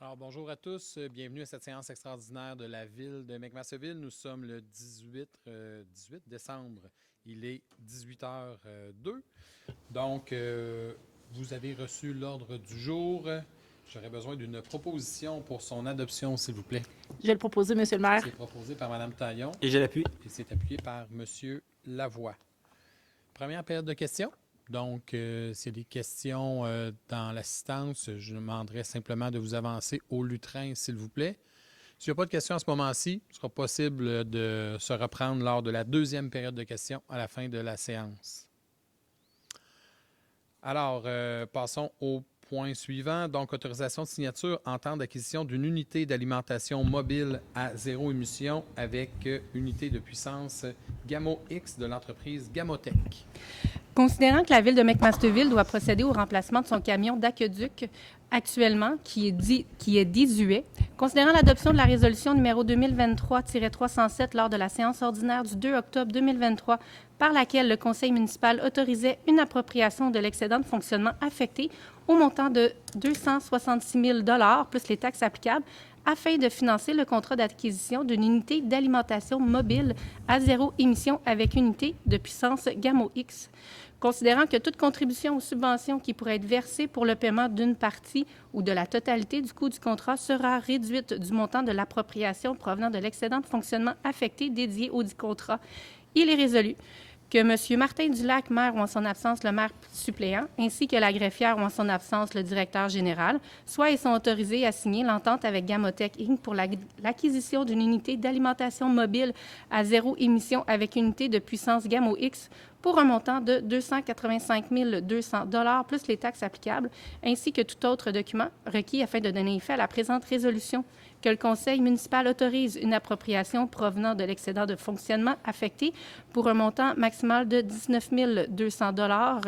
Alors, bonjour à tous. Bienvenue à cette séance extraordinaire de la ville de McMasterville. Nous sommes le 18 décembre. Il est 18h02. Donc, vous avez reçu l'ordre du jour. J'aurais besoin d'une proposition pour son adoption, s'il vous plaît. Je vais le proposer, Monsieur le maire. C'est proposé par Mme Taillon Et je l'appuie. et c'est appuyé par M. Lavoie. Première période de questions. Donc, s'il y a des questions dans l'assistance, je demanderai simplement de vous avancer au lutrin, s'il vous plaît. S'il n'y a pas de questions à ce moment-ci, il sera possible de se reprendre lors de la deuxième période de questions à la fin de la séance. Alors, passons au point suivant. Donc, autorisation de signature en temps d'acquisition d'une unité d'alimentation mobile à zéro émission avec unité de puissance Gamo X de l'entreprise Gamotech. Considérant que la ville de McMasterville doit procéder au remplacement de son camion d'aqueduc actuellement, qui est désuet, considérant l'adoption de la résolution numéro 2023-307 lors de la séance ordinaire du 2 octobre 2023, par laquelle le conseil municipal autorisait une appropriation de l'excédent de fonctionnement affecté au montant de 266 000 $ plus les taxes applicables, afin de financer le contrat d'acquisition d'une unité d'alimentation mobile à zéro émission avec unité de puissance Gamo X. Considérant que toute contribution ou subvention qui pourrait être versée pour le paiement d'une partie ou de la totalité du coût du contrat sera réduite du montant de l'appropriation provenant de l'excédent de fonctionnement affecté dédié au dit contrat, il est résolu que M. Martin Dulac, maire ou en son absence le maire suppléant, ainsi que la greffière ou en son absence le directeur général, soient et sont autorisés à signer l'entente avec Gamotech Inc. pour l'acquisition d'une unité d'alimentation mobile à zéro émission avec unité de puissance Gamo X pour un montant de 285 200 $ plus les taxes applicables, ainsi que tout autre document requis afin de donner effet à la présente résolution, que le conseil municipal autorise une appropriation provenant de l'excédent de fonctionnement affecté pour un montant maximal de 19 200 $.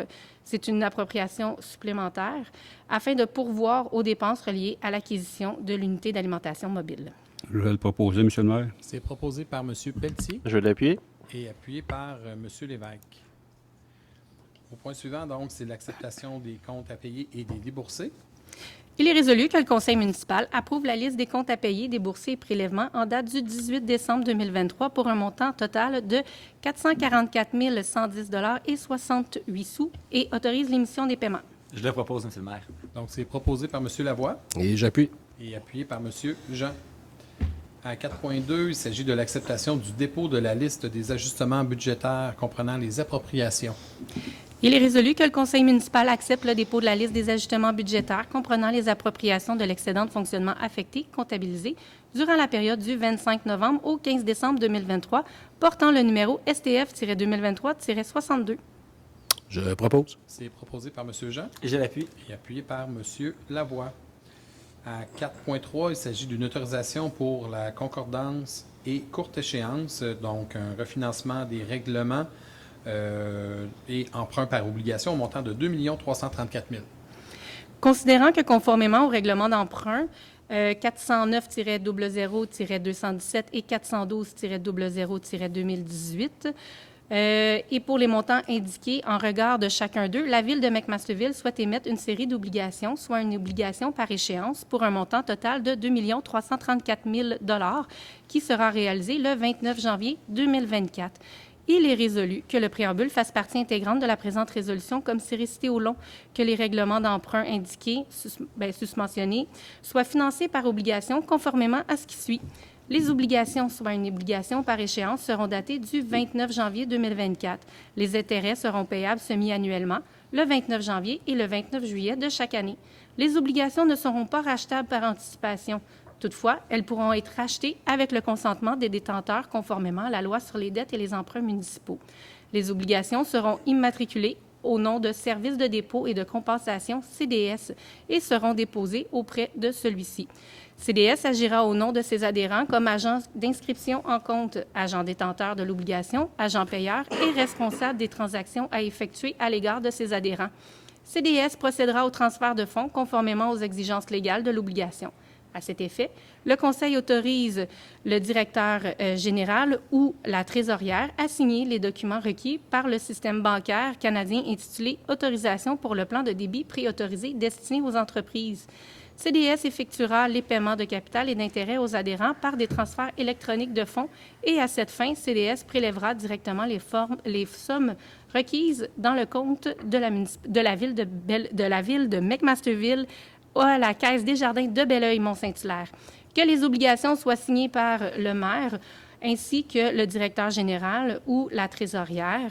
C'est une appropriation supplémentaire afin de pourvoir aux dépenses reliées à l'acquisition de l'unité d'alimentation mobile. Je vais le proposer, M. le maire. C'est proposé par M. Pelletier Je l'appuie. et appuyé par M. Lévesque. Au point suivant, donc, c'est l'acceptation des comptes à payer et des déboursés. Il est résolu que le conseil municipal approuve la liste des comptes à payer, déboursés et prélèvements en date du 18 décembre 2023 pour un montant total de 444 110 $ et 68 sous et autorise l'émission des paiements. Je le propose, M. le maire. Donc, c'est proposé par M. Lavoie Et j'appuie. et appuyé par M. Jean. À 4.2, il s'agit de l'acceptation du dépôt de la liste des ajustements budgétaires comprenant les appropriations. Il est résolu que le conseil municipal accepte le dépôt de la liste des ajustements budgétaires comprenant les appropriations de l'excédent de fonctionnement affecté comptabilisé durant la période du 25 novembre au 15 décembre 2023, portant le numéro STF-2023-62. Je propose. C'est proposé par M. Jean Je l'appuie. et appuyé par M. Lavoie. À 4.3, il s'agit d'une autorisation pour la concordance et courte échéance, donc un refinancement des règlements et emprunt par obligation au montant de 2 334 000. Considérant que conformément au règlement d'emprunt 409-00-217 et 412-00-2018, et pour les montants indiqués en regard de chacun d'eux, la Ville de McMasterville souhaite émettre une série d'obligations, soit une obligation par échéance, pour un montant total de 2 334 000 $ qui sera réalisé le 29 janvier 2024. Il est résolu que le préambule fasse partie intégrante de la présente résolution, comme c'est récité au long, que les règlements d'emprunt indiqués, susmentionnés, soient financés par obligation conformément à ce qui suit. Les obligations, soit une obligation par échéance, seront datées du 29 janvier 2024. Les intérêts seront payables semi-annuellement, le 29 janvier et le 29 juillet de chaque année. Les obligations ne seront pas rachetables par anticipation. Toutefois, elles pourront être rachetées avec le consentement des détenteurs conformément à la loi sur les dettes et les emprunts municipaux. Les obligations seront immatriculées au nom de Service de dépôt et de compensation CDS et seront déposées auprès de celui-ci. CDS agira au nom de ses adhérents comme agent d'inscription en compte, agent détenteur de l'obligation, agent payeur et responsable des transactions à effectuer à l'égard de ses adhérents. CDS procédera au transfert de fonds conformément aux exigences légales de l'obligation. À cet effet, le Conseil autorise le directeur général ou la trésorière à signer les documents requis par le système bancaire canadien intitulé « Autorisation pour le plan de débit préautorisé destiné aux entreprises ». CDS effectuera les paiements de capital et d'intérêt aux adhérents par des transferts électroniques de fonds et à cette fin, CDS prélèvera directement les sommes requises dans le compte de la ville de McMasterville à la Caisse des Jardins de Belleuil-Mont-Saint-Hilaire. Que les obligations soient signées par le maire ainsi que le directeur général ou la trésorière.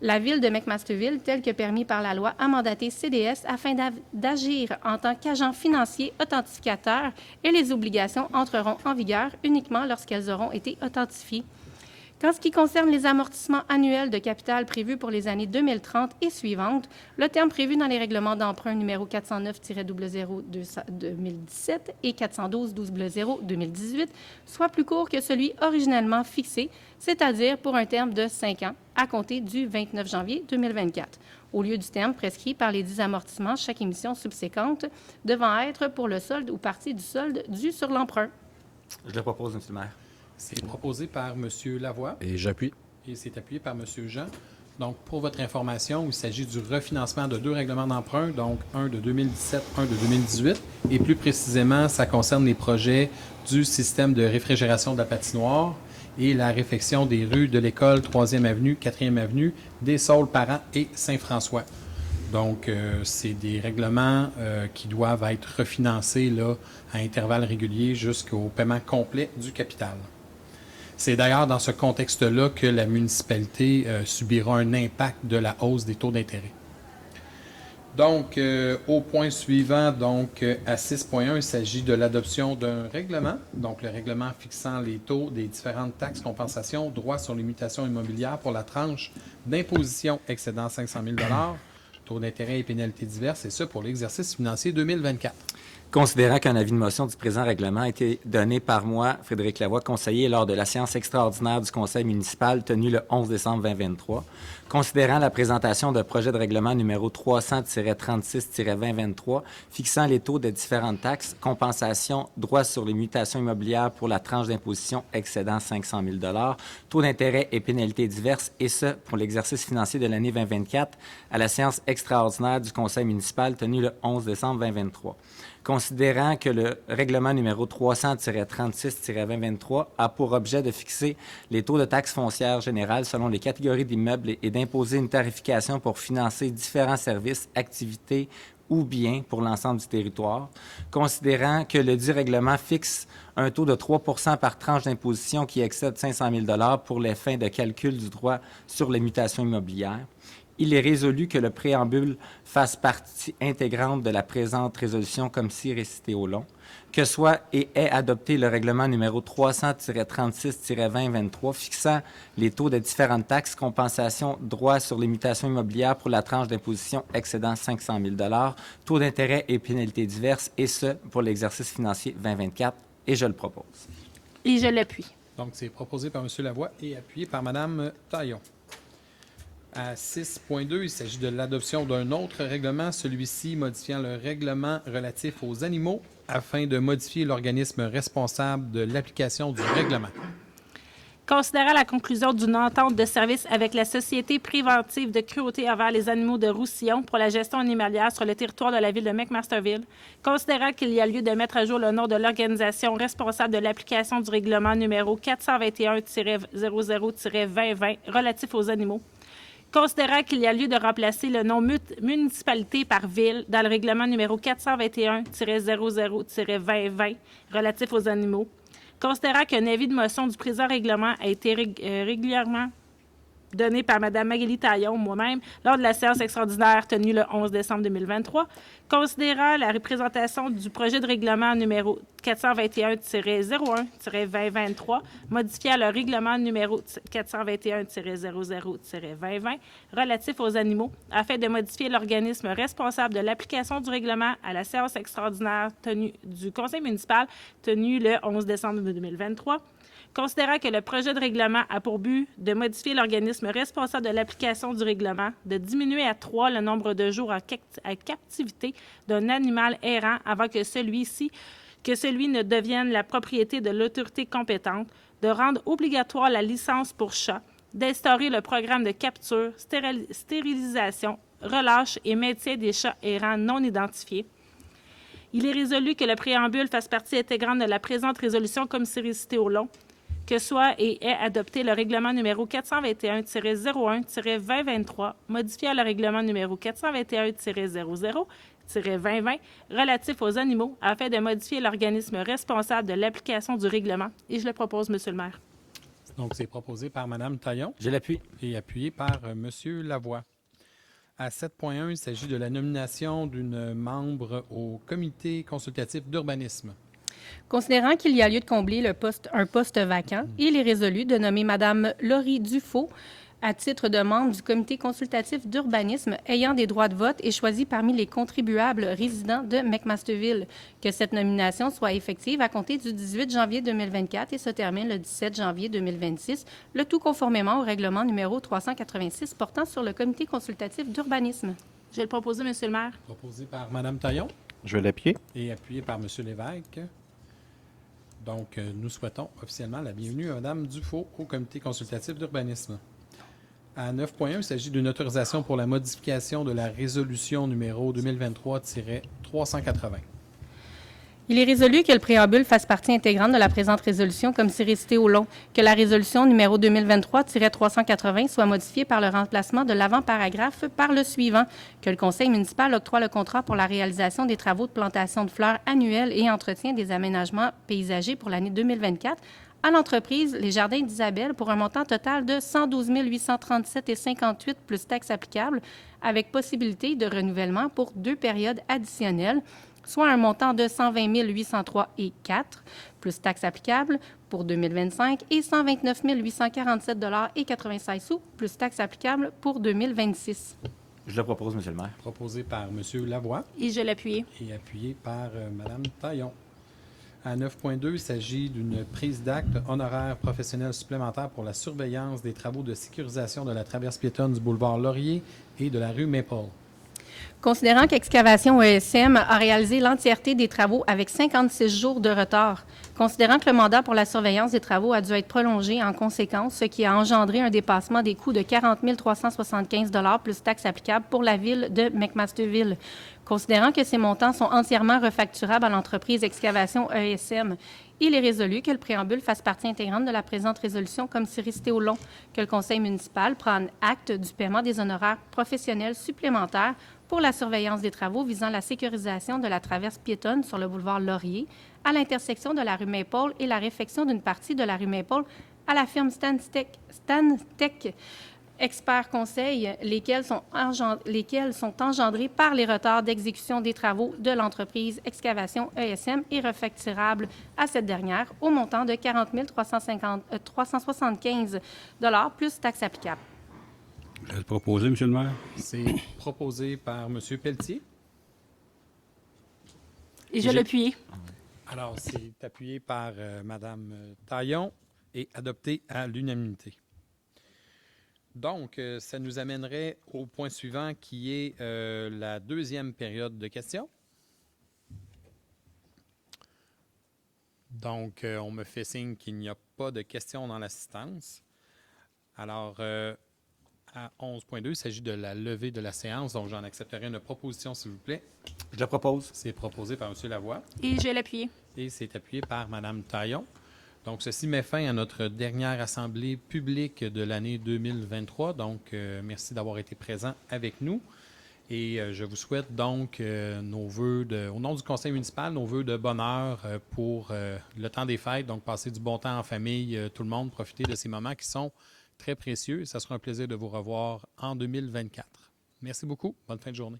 La Ville de McMasterville, tel que permis par la loi, a mandaté CDS afin d'agir en tant qu'agent financier authentificateur et les obligations entreront en vigueur uniquement lorsqu'elles auront été authentifiées. Qu'en ce qui concerne les amortissements annuels de capital prévus pour les années 2030 et suivantes, le terme prévu dans les règlements d'emprunt numéro 409-00-2017 et 412-00-2018 soit plus court que celui originellement fixé, c'est-à-dire pour un terme de 5 ans à compter du 29 janvier 2024, au lieu du terme prescrit par les 10 amortissements chaque émission subséquente devant être pour le solde ou partie du solde dû sur l'emprunt. Je le propose, M. le maire. C'est proposé par M. Lavoie Et j'appuie. et c'est appuyé par M. Jean. Donc, pour votre information, il s'agit du refinancement de 2 règlements d'emprunt, donc un de 2017, un de 2018. Et plus précisément, ça concerne les projets du système de réfrigération de la patinoire et la réfection des rues de l'École, 3e Avenue, 4e Avenue, des Saules-Parent et Saint-François. Donc, c'est des règlements qui doivent être refinancés là, à intervalles réguliers jusqu'au paiement complet du capital. C'est d'ailleurs dans ce contexte-là que la municipalité subira un impact de la hausse des taux d'intérêt. Donc, au point suivant, donc à 6.1, il s'agit de l'adoption d'un règlement, donc le règlement fixant les taux des différentes taxes, compensations, droits sur les mutations immobilières pour la tranche d'imposition excédant 500 000 taux d'intérêt et pénalités diverses, et ça pour l'exercice financier 2024. Considérant qu'un avis de motion du présent règlement a été donné par moi, Frédéric Lavoie, conseiller, lors de la séance extraordinaire du conseil municipal tenue le 11 décembre 2023, considérant la présentation de projet de règlement numéro 300-36-2023 fixant les taux des différentes taxes, compensations, droits sur les mutations immobilières pour la tranche d'imposition excédant 500 000 taux d'intérêt et pénalités diverses, et ce, pour l'exercice financier de l'année 2024, à la séance extraordinaire du conseil municipal tenue le 11 décembre 2023. Considérant que le règlement numéro 300-36-2023 a pour objet de fixer les taux de taxes foncières générales selon les catégories d'immeubles et d'imposer une tarification pour financer différents services, activités ou biens pour l'ensemble du territoire, considérant que le dit règlement fixe un taux de 3 % par tranche d'imposition qui excède 500 000 pour les fins de calcul du droit sur les mutations immobilières, il est résolu que le préambule fasse partie intégrante de la présente résolution comme ci récité au long, que soit et est adopté le règlement numéro 300-36-2023 fixant les taux des différentes taxes, compensations, droits sur les mutations immobilières pour la tranche d'imposition excédant 500 000 taux d'intérêt et pénalités diverses, et ce, pour l'exercice financier 2024, et je le propose. Et je l'appuie. Donc, c'est proposé par M. Lavoie et appuyé par Mme Taillon. À 6.2, il s'agit de l'adoption d'un autre règlement, celui-ci modifiant le règlement relatif aux animaux afin de modifier l'organisme responsable de l'application du règlement. Considérant la conclusion d'une entente de service avec la Société préventive de cruauté envers les animaux de Roussillon pour la gestion animalière sur le territoire de la ville de McMasterville, considérant qu'il y a lieu de mettre à jour le nom de l'organisation responsable de l'application du règlement numéro 421-00-2020 relatif aux animaux, considérant qu'il y a lieu de remplacer le nom municipalité par ville dans le règlement numéro 421-00-2020 relatif aux animaux, considérant qu'un avis de motion du présent règlement a été régulièrement donné par Mme Magali Taillon, moi-même, lors de la séance extraordinaire tenue le 11 décembre 2023, considérant la représentation du projet de règlement numéro 421-01-2023, modifiant le règlement numéro 421-00-2020 relatif aux animaux, afin de modifier l'organisme responsable de l'application du règlement à la séance extraordinaire du conseil municipal tenue le 11 décembre 2023, considérant que le projet de règlement a pour but de modifier l'organisme responsable de l'application du règlement, de diminuer à 3 le nombre de jours à captivité d'un animal errant avant que celui-ci que celui ne devienne la propriété de l'autorité compétente, de rendre obligatoire la licence pour chat, d'instaurer le programme de capture, stérilisation, relâche et maintien des chats errants non identifiés. Il est résolu que le préambule fasse partie intégrante de la présente résolution comme cité au long, que soit et est adopté le règlement numéro 421-01-2023, modifiant le règlement numéro 421-00-2020 relatif aux animaux afin de modifier l'organisme responsable de l'application du règlement. Et je le propose, Monsieur le maire. Donc, c'est proposé par Mme Taillon Je l'appuie. et appuyé par Monsieur Lavoie. À 7.1, il s'agit de la nomination d'une membre au comité consultatif d'urbanisme. Considérant qu'il y a lieu de combler un poste vacant, il est résolu de nommer Mme Laurie Dufault à titre de membre du comité consultatif d'urbanisme ayant des droits de vote et choisie parmi les contribuables résidents de McMasterville. Que cette nomination soit effective à compter du 18 janvier 2024 et se termine le 17 janvier 2026, le tout conformément au règlement numéro 386 portant sur le comité consultatif d'urbanisme. Je vais le proposer, Monsieur le maire. Proposé par Mme Taillon Je vais l'appuyer. et appuyé par M. Lévesque. Donc, nous souhaitons officiellement la bienvenue à Mme Dufault au comité consultatif d'urbanisme. À 9.1, il s'agit d'une autorisation pour la modification de la résolution numéro 2023-380. Il est résolu que le préambule fasse partie intégrante de la présente résolution comme cité au long, que la résolution numéro 2023-380 soit modifiée par le remplacement de l'avant-paragraphe par le suivant, que le conseil municipal octroie le contrat pour la réalisation des travaux de plantation de fleurs annuels et entretien des aménagements paysagers pour l'année 2024 à l'entreprise Les Jardins d'Isabelle pour un montant total de 112 837,58 plus taxes applicables, avec possibilité de renouvellement pour 2 périodes additionnelles, soit un montant de 120 803,04 plus taxes applicables pour 2025 et 129 847,96 plus taxes applicables pour 2026. Je le propose, Monsieur le maire. Proposé par M. Lavoie Et je l'appuie. et appuyé par Mme Taillon. À 9.2, il s'agit d'une prise d'acte honoraire professionnel supplémentaire pour la surveillance des travaux de sécurisation de la traverse piétonne du boulevard Laurier et de la rue Maple. Considérant qu'Excavation ESM a réalisé l'entièreté des travaux avec 56 jours de retard, considérant que le mandat pour la surveillance des travaux a dû être prolongé en conséquence, ce qui a engendré un dépassement des coûts de 40 375 plus taxes applicables pour la ville de McMasterville. Considérant que ces montants sont entièrement refacturables à l'entreprise Excavation ESM, il est résolu que le préambule fasse partie intégrante de la présente résolution comme cité au long, que le conseil municipal prenne acte du paiement des honoraires professionnels supplémentaires pour la surveillance des travaux visant la sécurisation de la traverse piétonne sur le boulevard Laurier, à l'intersection de la rue Maple et la réfection d'une partie de la rue Maple à la firme Stantec Experts Conseil, lesquels sont engendrés par les retards d'exécution des travaux de l'entreprise Excavation ESM et refacturables à cette dernière au montant de 40 375 plus taxes applicables. Je vais le proposer, M. le maire. C'est proposé par M. Pelletier. Et je l'appuie. Alors, c'est appuyé par Mme Taillon et adopté à l'unanimité. Donc, ça nous amènerait au point suivant qui est la deuxième période de questions. Donc, on me fait signe qu'il n'y a pas de questions dans l'assistance. Alors, à 11.2, il s'agit de la levée de la séance. Donc, j'en accepterai une proposition, s'il vous plaît. Je le propose. C'est proposé par M. Lavoie Et je l'appuie. et c'est appuyé par Mme Taillon. Donc, ceci met fin à notre dernière assemblée publique de l'année 2023. Donc, merci d'avoir été présent avec nous. Et je vous souhaite donc nos vœux, au nom du conseil municipal, nos vœux de bonheur pour le temps des fêtes. Donc, passer du bon temps en famille, tout le monde, profiter de ces moments qui sont très précieux. Ça sera un plaisir de vous revoir en 2024. Merci beaucoup. Bonne fin de journée.